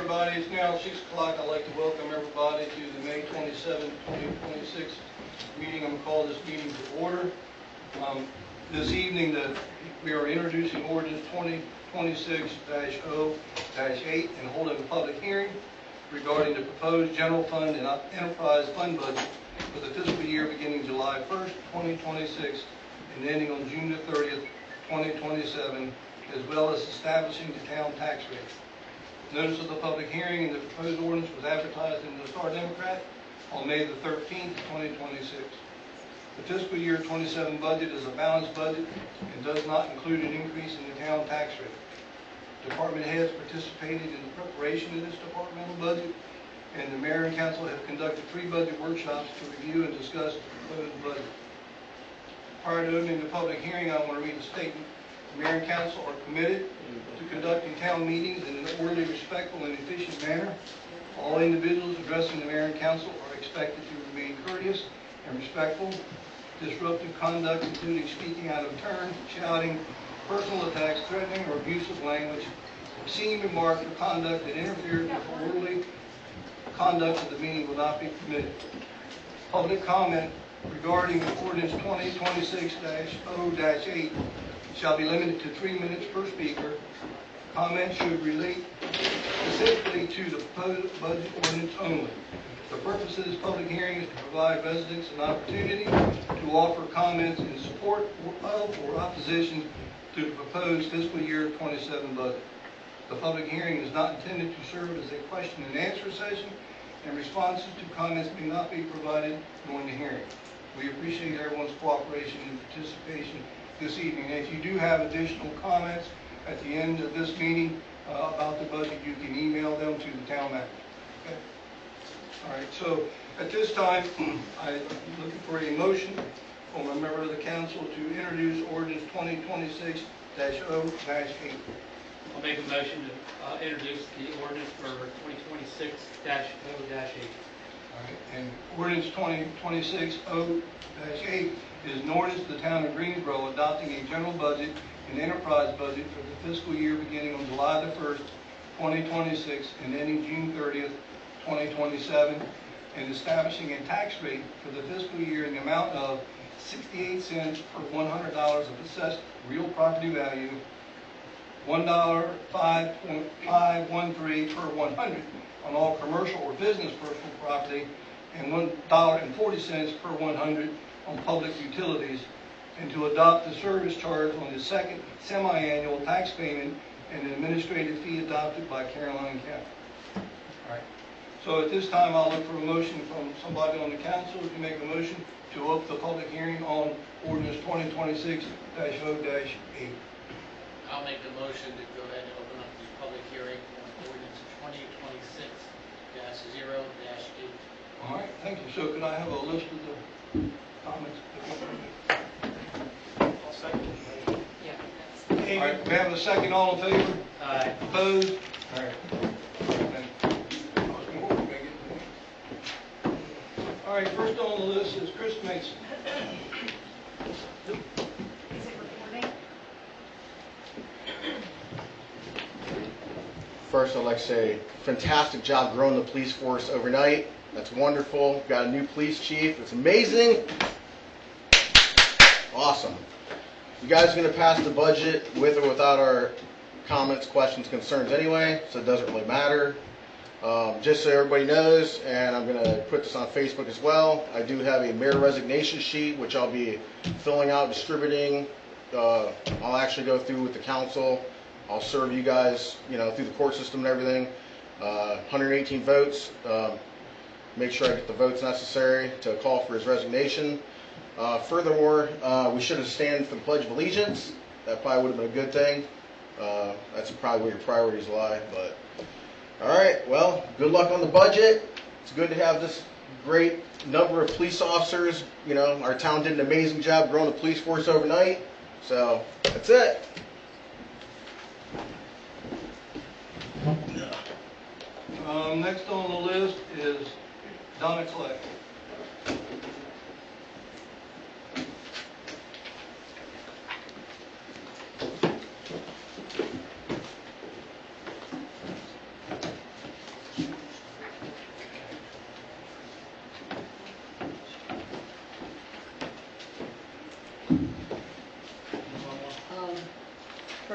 everybody. It's now 6 o'clock. I'd like to welcome everybody to the May 27, 2026 meeting. I'm going to call this meeting to order. This evening, we are introducing ordinance 2026-0-8 and holding a public hearing regarding the proposed general fund and enterprise fund budget for the fiscal year beginning July 1st, 2026 and ending on June the 30th, 2027, as well as establishing the town tax rate. Notice of the public hearing and the proposed ordinance was advertised in the Star Democrat on May the 13th, 2026. The fiscal year 27 budget is a balanced budget and does not include an increase in the town tax rate. Department heads participated in the preparation of this departmental budget, and the mayor and council have conducted 3 budget workshops to review and discuss the proposed budget. Prior to opening the public hearing, I want to read a statement. The mayor and council are committed to conducting town meetings in an orderly, respectful, and efficient manner. All individuals addressing the mayor and council are expected to remain courteous and respectful. Disruptive conduct, including speaking out of turn, shouting, personal attacks, threatening, or abusive language, obscene remarks, or conduct that interferes with the orderly conduct of the meeting will not be permitted. Public comment regarding ordinance 2026-0-8 shall be limited to 3 minutes per speaker. Comments should relate specifically to the proposed budget ordinance only. The purpose of this public hearing is to provide residents an opportunity to offer comments in support of or opposition to the proposed fiscal year 27 budget. The public hearing is not intended to serve as a question and answer session, and responses to comments may not be provided during the hearing. We appreciate everyone's cooperation and participation this evening. And if you do have additional comments at the end of this meeting about the budget, you can email them to the town manager. Okay? All right, so at this time, I'm looking for a motion from a member of the council to introduce ordinance 2026-0-8. I'll make a motion to introduce the ordinance for 2026-0-8. All right, and ordinance 2026-0-8 is an ordinance of the town of Greensboro adopting a general budget and enterprise budget for the fiscal year beginning on July the 1st, 2026 and ending June 30th, 2027, and establishing a tax rate for the fiscal year in the amount of 68 cents per $100 of assessed real property value, $1.513 per 100 on all commercial or business personal property, and $1.40 per 100 on public utilities, and to adopt the service charge on the second semi-annual tax payment and an administrative fee adopted by Caroline County. All right. So at this time, I'll look for a motion from somebody on the council to make a motion to open the public hearing on ordinance 2026-0-8. I'll make the motion to go ahead and open up the public hearing on ordinance 2026-0-8. All right, thank you. So could I have a list of the comments? I'll second. All right, we have a second. All in favor? Aye. Opposed? All right. All right, first on the list is Chris Mason. Is it recording? First, I'd like to say, fantastic job growing the police force overnight. That's wonderful. Got a new police chief. It's amazing. Awesome. You guys are going to pass the budget with or without our comments, questions, concerns anyway, so it doesn't really matter. Just so everybody knows, and I'm going to put this on Facebook as well, I do have a mayor resignation sheet, which I'll be filling out, distributing. I'll actually go through with the council. I'll serve you guys, through the court system and everything. 118 votes. Make sure I get the votes necessary to call for his resignation. Furthermore, we should have stand for the Pledge of Allegiance. That probably would have been a good thing. That's probably where your priorities lie. But all right, well, good luck on the budget. It's good to have this great number of police officers. Our town did an amazing job growing the police force overnight. So that's it. Next on the list is Donna Clay.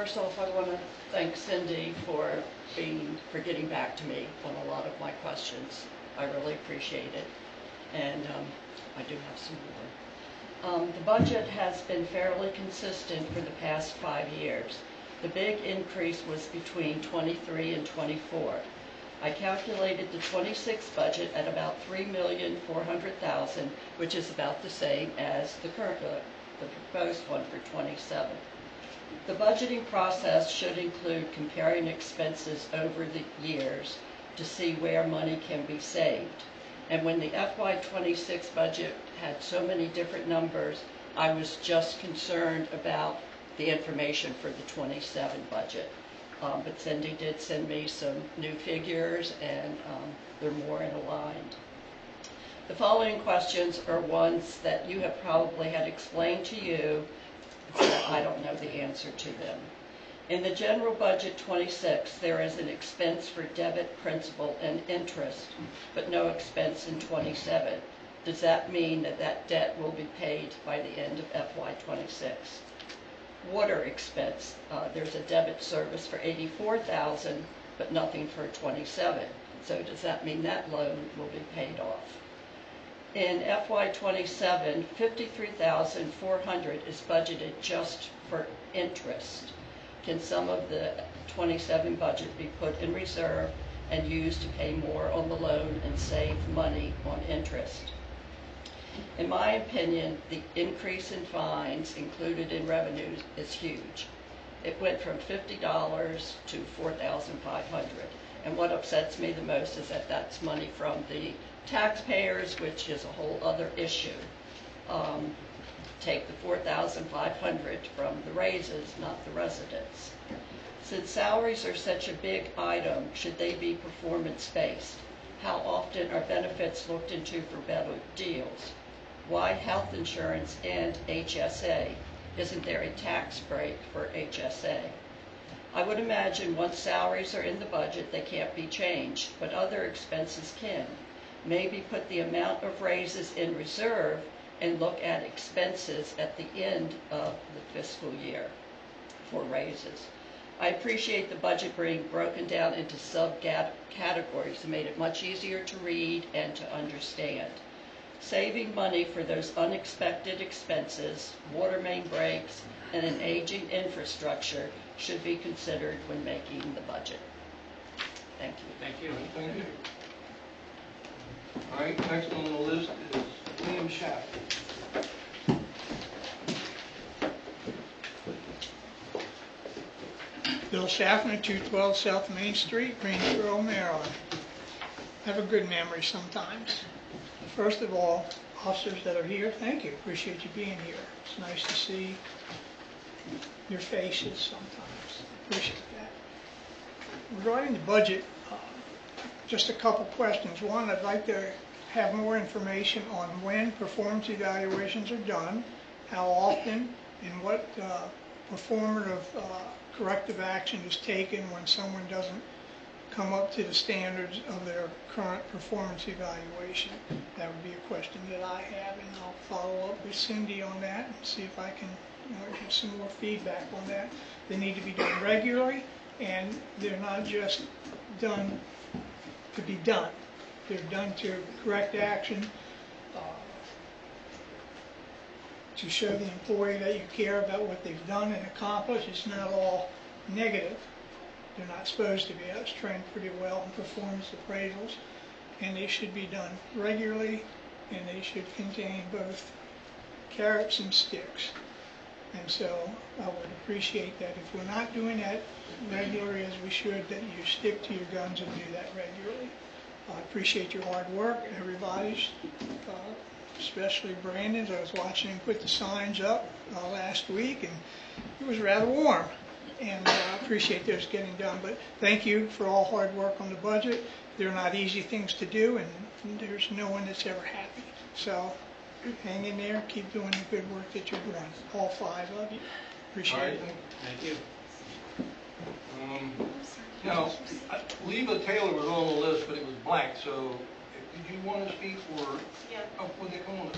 First off, I want to thank Cindy for getting back to me on a lot of my questions. I really appreciate it, and I do have some more. The budget has been fairly consistent for the past 5 years. The big increase was between 23 and 24. I calculated the 26 budget at about $3,400,000, which is about the same as the proposed one for 27. The budgeting process should include comparing expenses over the years to see where money can be saved. And when the FY26 budget had so many different numbers, I was just concerned about the information for the 27 budget. But Cindy did send me some new figures, and they're more in aligned. The following questions are ones that you have probably had explained to you, but I don't know the answer to them. In the general budget 26, there is an expense for debit, principal, and interest, but no expense in 27. Does that mean that that debt will be paid by the end of FY26? Water expense, there's a debit service for $84,000, but nothing for 27. So does that mean that loan will be paid off? In FY27, $53,400 is budgeted just for interest. Can some of the 27 budget be put in reserve and used to pay more on the loan and save money on interest? In my opinion, the increase in fines included in revenues is huge. It went from $50 to $4,500. And what upsets me the most is that that's money from the taxpayers, which is a whole other issue. Take the $4,500 from the raises, not the residents. Since salaries are such a big item, should they be performance-based? How often are benefits looked into for better deals? Why health insurance and HSA? Isn't there a tax break for HSA? I would imagine once salaries are in the budget, they can't be changed, but other expenses can. Maybe put the amount of raises in reserve and look at expenses at the end of the fiscal year for raises. I appreciate the budget being broken down into subcategories. It made it much easier to read and to understand. Saving money for those unexpected expenses, water main breaks, and an aging infrastructure should be considered when making the budget. Thank you. Thank you. Thank you. All right, next on the list is William Schaff. Bill Schaffner, 212 South Main Street, Greensboro, Maryland. I have a good memory sometimes. First of all, officers that are here, thank you. Appreciate you being here. It's nice to see your faces sometimes. Appreciate that. Regarding the budget, just a couple questions. One, I'd like to have more information on when performance evaluations are done, how often, and what performative corrective action is taken when someone doesn't come up to the standards of their current performance evaluation. That would be a question that I have, and I'll follow up with Cindy on that and see if I can get some more feedback on that. They need to be done regularly, and they're not just done to be done. They're done to correct action, to show the employee that you care about what they've done and accomplished. It's not all negative. They're not supposed to be. I was trained pretty well in performance appraisals, and they should be done regularly, and they should contain both carrots and sticks. And so I would appreciate that if we're not doing that regularly as we should, that you stick to your guns and do that regularly. I appreciate your hard work, everybody's, especially Brandon's. I was watching him put the signs up last week, and it was rather warm. And I appreciate those getting done. But thank you for all hard work on the budget. They're not easy things to do, and there's no one that's ever happy. So hang in there, keep doing the good work that you're doing, all 5 of you. Appreciate it. Thank you. Now, Leva Taylor was on the list, but it was blank, so did you want to speak for? Yeah. Oh, would they come on?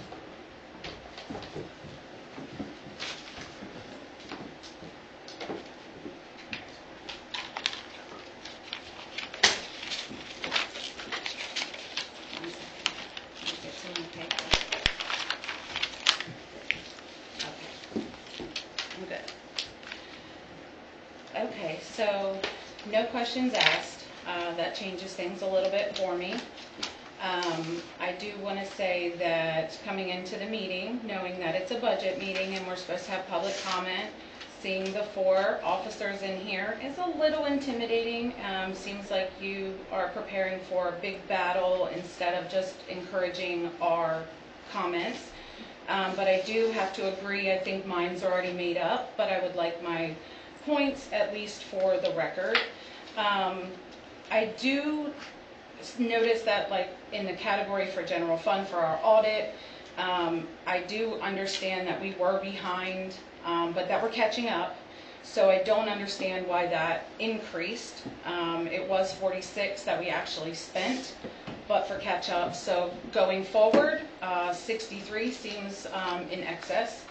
So, no questions asked. That changes things a little bit for me. I do want to say that coming into the meeting, knowing that it's a budget meeting and we're supposed to have public comment, seeing the 4 officers in here is a little intimidating. Seems like you are preparing for a big battle instead of just encouraging our comments. But I do have to agree, I think mine's already made up, but I would like my points at least for the record. I do notice that, like, in the category for general fund for our audit, I do understand that we were behind, but that we're catching up. So I don't understand why that increased. It was 46 that we actually spent, but for catch up. So going forward, 63 seems in excess.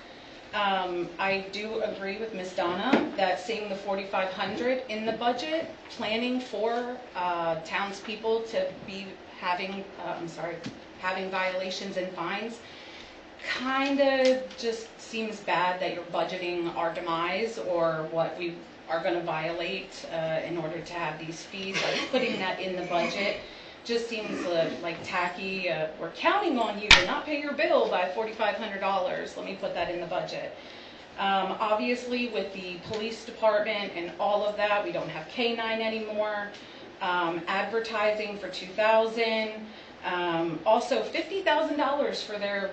I do agree with Ms. Donna that seeing the 4,500 in the budget, planning for townspeople to be having, having violations and fines, kind of just seems bad that you're budgeting our demise or what we are going to violate in order to have these fees. Like putting that in the budget just seems like tacky. We're counting on you to not pay your bill by $4,500. Let me put that in the budget. Obviously, with the police department and all of that, we don't have K-9 anymore. Advertising for 2,000. Also, $50,000 for their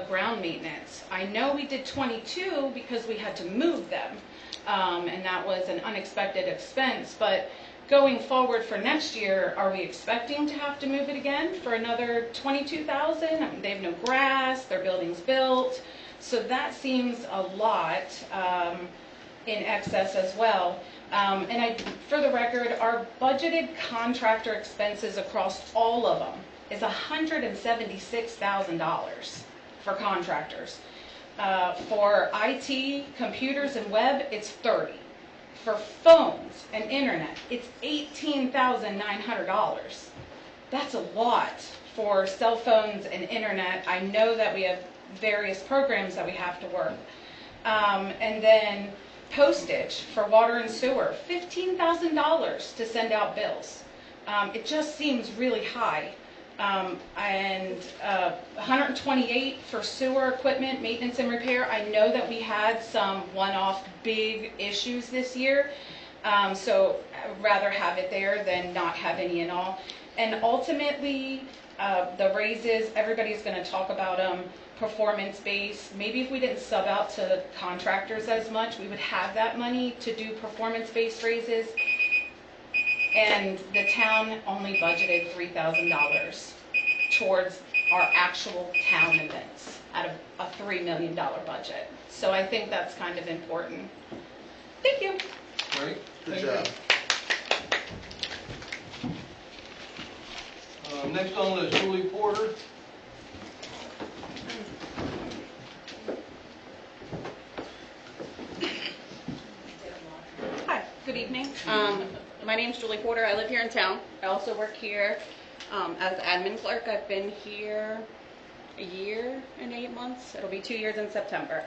ground maintenance. I know we did 22 because we had to move them, and that was an unexpected expense. But going forward for next year, are we expecting to have to move it again for another 22,000? I mean, they have no grass, their building's built, so that seems a lot in excess as well. And for the record, our budgeted contractor expenses across all of them is $176,000 for contractors. For IT, computers, and web, it's 30. For phones and internet, it's $18,900. That's a lot for cell phones and internet. I know that we have various programs that we have to work. And then postage for water and sewer, $15,000 to send out bills. It just seems really high. And 128 for sewer equipment, maintenance and repair. I know that we had some one-off big issues this year, so I'd rather have it there than not have any at all. And ultimately, the raises, everybody's going to talk about them, performance-based. Maybe if we didn't sub out to contractors as much, we would have that money to do performance-based raises. And the town only budgeted $3,000 towards our actual town events out of a $3 million budget. So I think that's kind of important. Thank you. Great. Good Thank job. you. Next on the list, Julie Porter. Hi, good evening. My name's Julie Porter. I live here in town. I also work here as admin clerk. I've been here a year and 8 months. It'll be 2 years in September.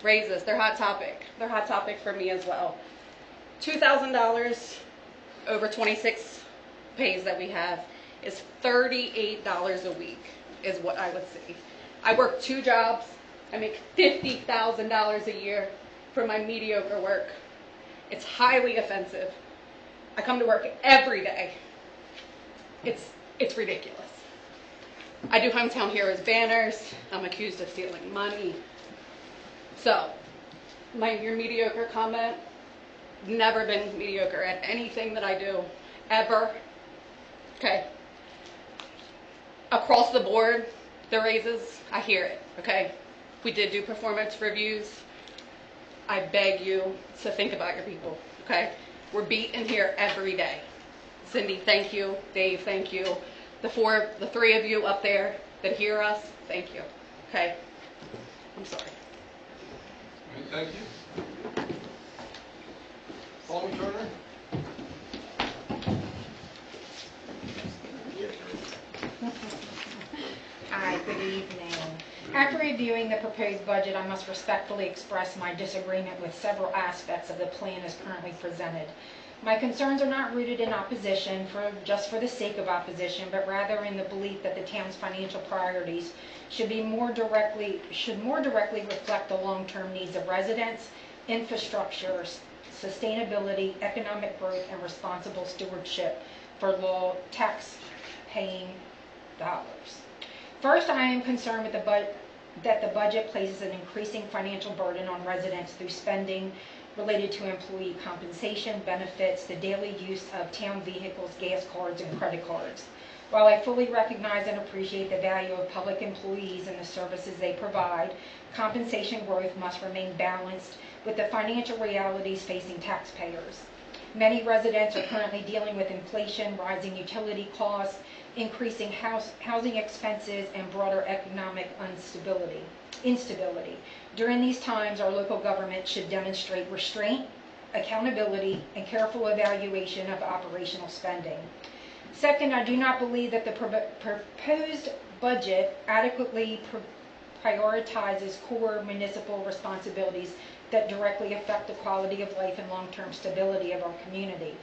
Raises, they're hot topic. They're hot topic for me as well. $2,000 over 26 pays that we have is $38 a week is what I would say. I work 2 jobs. I make $50,000 a year for my mediocre work. It's highly offensive. I come to work every day. It's ridiculous. I do Hometown Heroes banners. I'm accused of stealing money. So, your mediocre comment, never been mediocre at anything that I do, ever. Okay. Across the board, the raises, I hear it, okay? We did do performance reviews. I beg you to think about your people, okay? We're beaten here every day. Cindy, thank you. Dave, thank you. The 3 of you up there that hear us, thank you, okay? I'm sorry. Thank you. Paul Turner. Hi, good evening. After reviewing the proposed budget, I must respectfully express my disagreement with several aspects of the plan as currently presented. My concerns are not rooted in opposition just for the sake of opposition, but rather in the belief that the town's financial priorities should more directly reflect the long-term needs of residents, infrastructure, sustainability, economic growth, and responsible stewardship for low tax-paying dollars. First, I am concerned with that the budget places an increasing financial burden on residents through spending related to employee compensation, benefits, the daily use of town vehicles, gas cards, and credit cards. While I fully recognize and appreciate the value of public employees and the services they provide, compensation growth must remain balanced with the financial realities facing taxpayers. Many residents are currently dealing with inflation, rising utility costs, increasing housing expenses, and broader economic instability. During these times, our local government should demonstrate restraint, accountability, and careful evaluation of operational spending. Second, I do not believe that the proposed budget adequately prioritizes core municipal responsibilities that directly affect the quality of life and long-term stability of our community.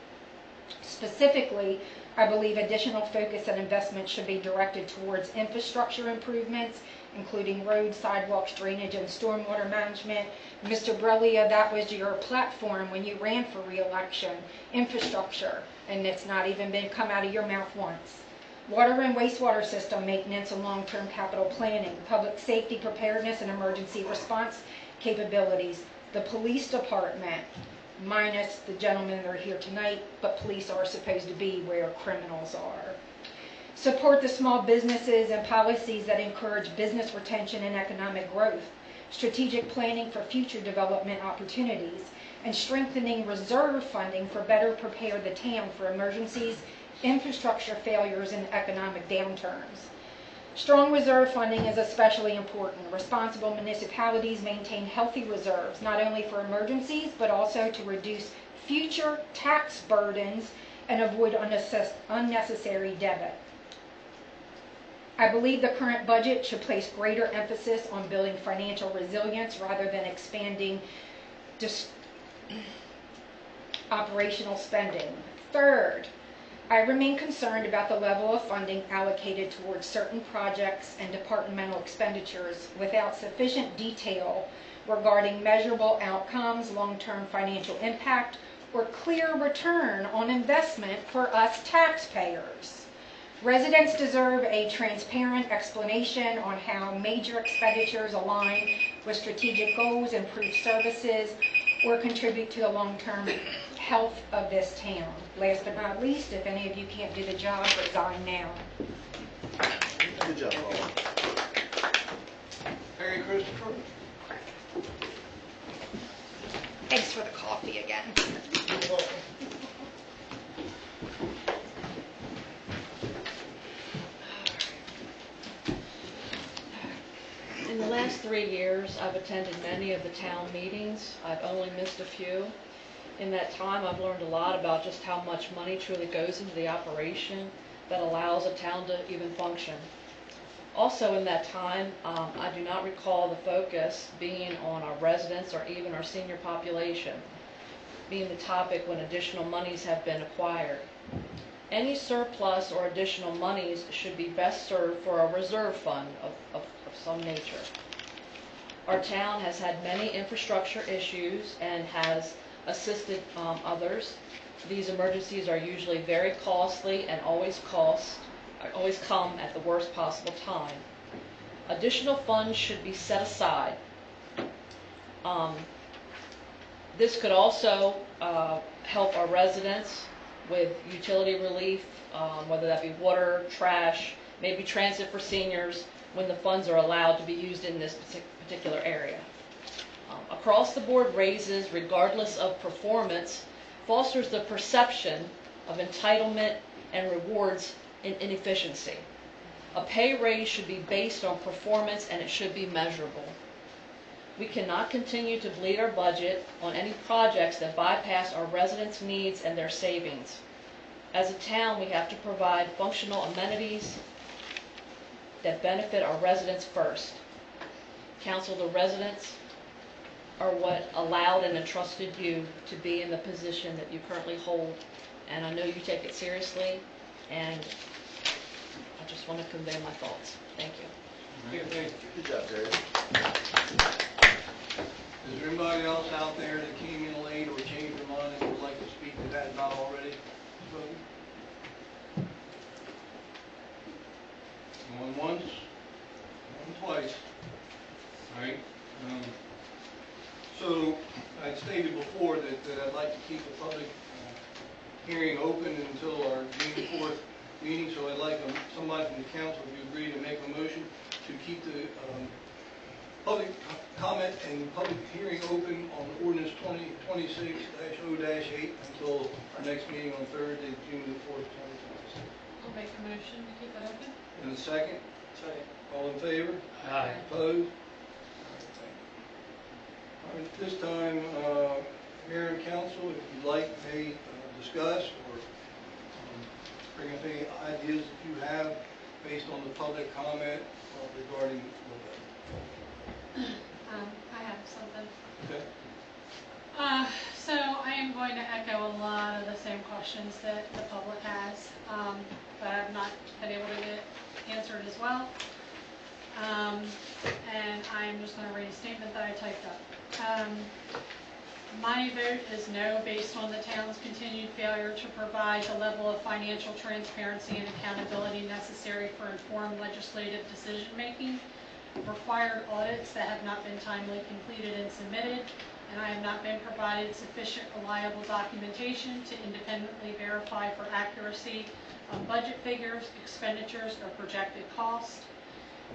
Specifically, I believe additional focus and investment should be directed towards infrastructure improvements, including roads, sidewalks, drainage, and stormwater management. Mr. Brelia, that was your platform when you ran for re-election, infrastructure, and it's not even been come out of your mouth once. Water and wastewater system maintenance and long-term capital planning, public safety preparedness and emergency response capabilities, the police department, minus the gentlemen that are here tonight, but police are supposed to be where criminals are. Support the small businesses and policies that encourage business retention and economic growth, strategic planning for future development opportunities, and strengthening reserve funding for better prepare the town for emergencies, infrastructure failures, and economic downturns. Strong reserve funding is especially important. Responsible municipalities maintain healthy reserves, not only for emergencies, but also to reduce future tax burdens and avoid unnecessary debit. I believe the current budget should place greater emphasis on building financial resilience rather than expanding operational spending. Third, I remain concerned about the level of funding allocated towards certain projects and departmental expenditures without sufficient detail regarding measurable outcomes, long-term financial impact, or clear return on investment for us taxpayers. Residents deserve a transparent explanation on how major expenditures align with strategic goals, improve services, or contribute to the long-term health of this town. Last but not least, if any of you can't do the job, resign now. Good job, Paul. Harry Christopher. Thanks for the coffee again. In the last 3 years, I've attended many of the town meetings. I've only missed a few. In that time, I've learned a lot about just how much money truly goes into the operation that allows a town to even function. Also in that time, I do not recall the focus being on our residents or even our senior population being the topic when additional monies have been acquired. Any surplus or additional monies should be best served for a reserve fund of some nature. Our town has had many infrastructure issues and has assisted others. These emergencies are usually very costly and always come at the worst possible time. Additional funds should be set aside. This could also help our residents with utility relief, whether that be water, trash, maybe transit for seniors, when the funds are allowed to be used in this particular area. Across the board raises, regardless of performance, fosters the perception of entitlement and rewards inefficiency. A pay raise should be based on performance and it should be measurable. We cannot continue to bleed our budget on any projects that bypass our residents' needs and their savings. As a town, we have to provide functional amenities that benefit our residents first. Council, the residents, are what allowed and entrusted you to be in the position that you currently hold. And I know you take it seriously, and I just want to convey my thoughts. Thank you. Good job, Terry. Is there anybody else out there that came in late or changed their mind and would like to speak that has not already spoken? Going once, going twice. All right. So I stated before that I'd like to keep the public hearing open until our June 4th meeting. So I'd like somebody from the council, if you agree, to make a motion to keep the public comment and public hearing open on ordinance 2026-0-8 until our next meeting on Thursday, June the 4th, 2026. I'll make a motion to keep it open. And a second? Second. All in favor? Aye. Opposed? All right, at this time, Mayor and Council, if you'd like, may discuss or bring up any ideas that you have based on the public comment regarding I have something. Okay. So I am going to echo a lot of the same questions that the public has, but I've not been able to get answered as well. And I'm just going to read a statement that I typed up. My vote is no, based on the town's continued failure to provide the level of financial transparency and accountability necessary for informed legislative decision-making, required audits that have not been timely completed and submitted, and I have not been provided sufficient reliable documentation to independently verify for accuracy on budget figures, expenditures, or projected costs.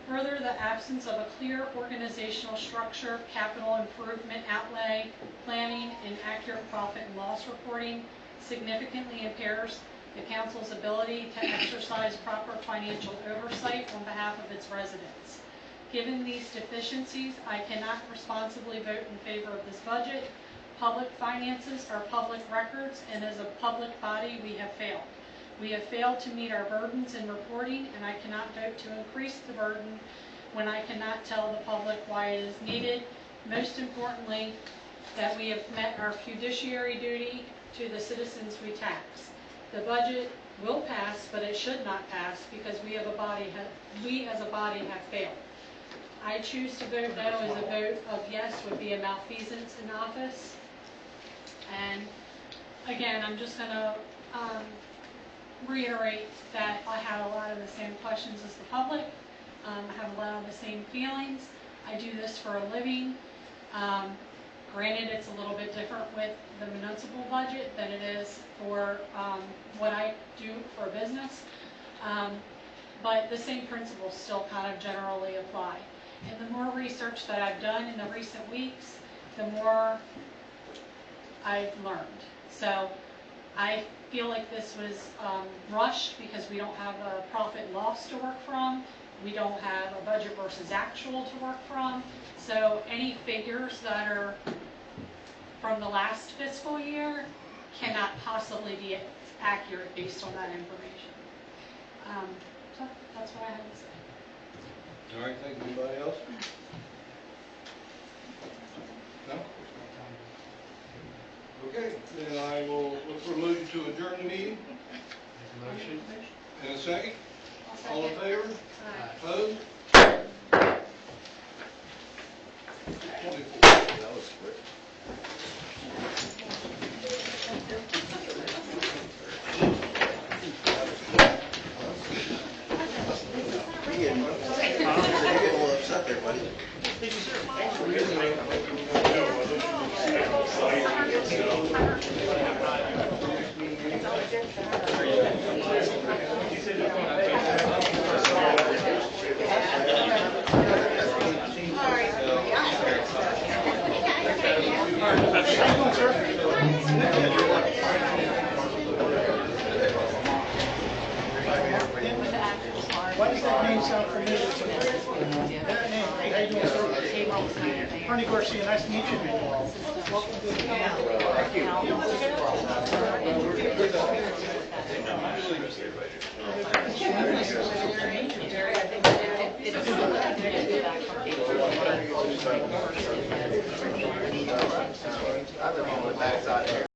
Further, the absence of a clear organizational structure, capital improvement outlay, planning, and accurate profit and loss reporting significantly impairs the council's ability to exercise proper financial oversight on behalf of its residents. Given these deficiencies, I cannot responsibly vote in favor of this budget. Public finances are public records, and as a public body, we have failed. We have failed to meet our burdens in reporting, and I cannot vote to increase the burden when I cannot tell the public why it is needed. Most importantly, that we have met our fiduciary duty to the citizens we tax. The budget will pass, but it should not pass because we as a body have failed. I choose to vote no, as a vote of yes would be a malfeasance in office. And again, I'm just going to reiterate that I have a lot of the same questions as the public. I have a lot of the same feelings. I do this for a living. Granted, it's a little bit different with the municipal budget than it is for what I do for business. But the same principles still kind of generally apply. And the more research that I've done in the recent weeks, the more I've learned. So I feel like this was rushed because we don't have a profit loss to work from. We don't have a budget versus actual to work from. So any figures that are from the last fiscal year cannot possibly be accurate based on that information. So that's what I have to say. All right, thank you. Anybody else? No? Okay, then I will look for a motion to adjourn the meeting. Motion. And a second? I'll All in second. favor? Aye. Opposed? 24. That was quick. You get a little upset there, buddy. Why does that name sound familiar to me? That name, how you doing, sir? Bernie Garcia, nice to meet you. Welcome to the town. It is Correct. I live on the backside here.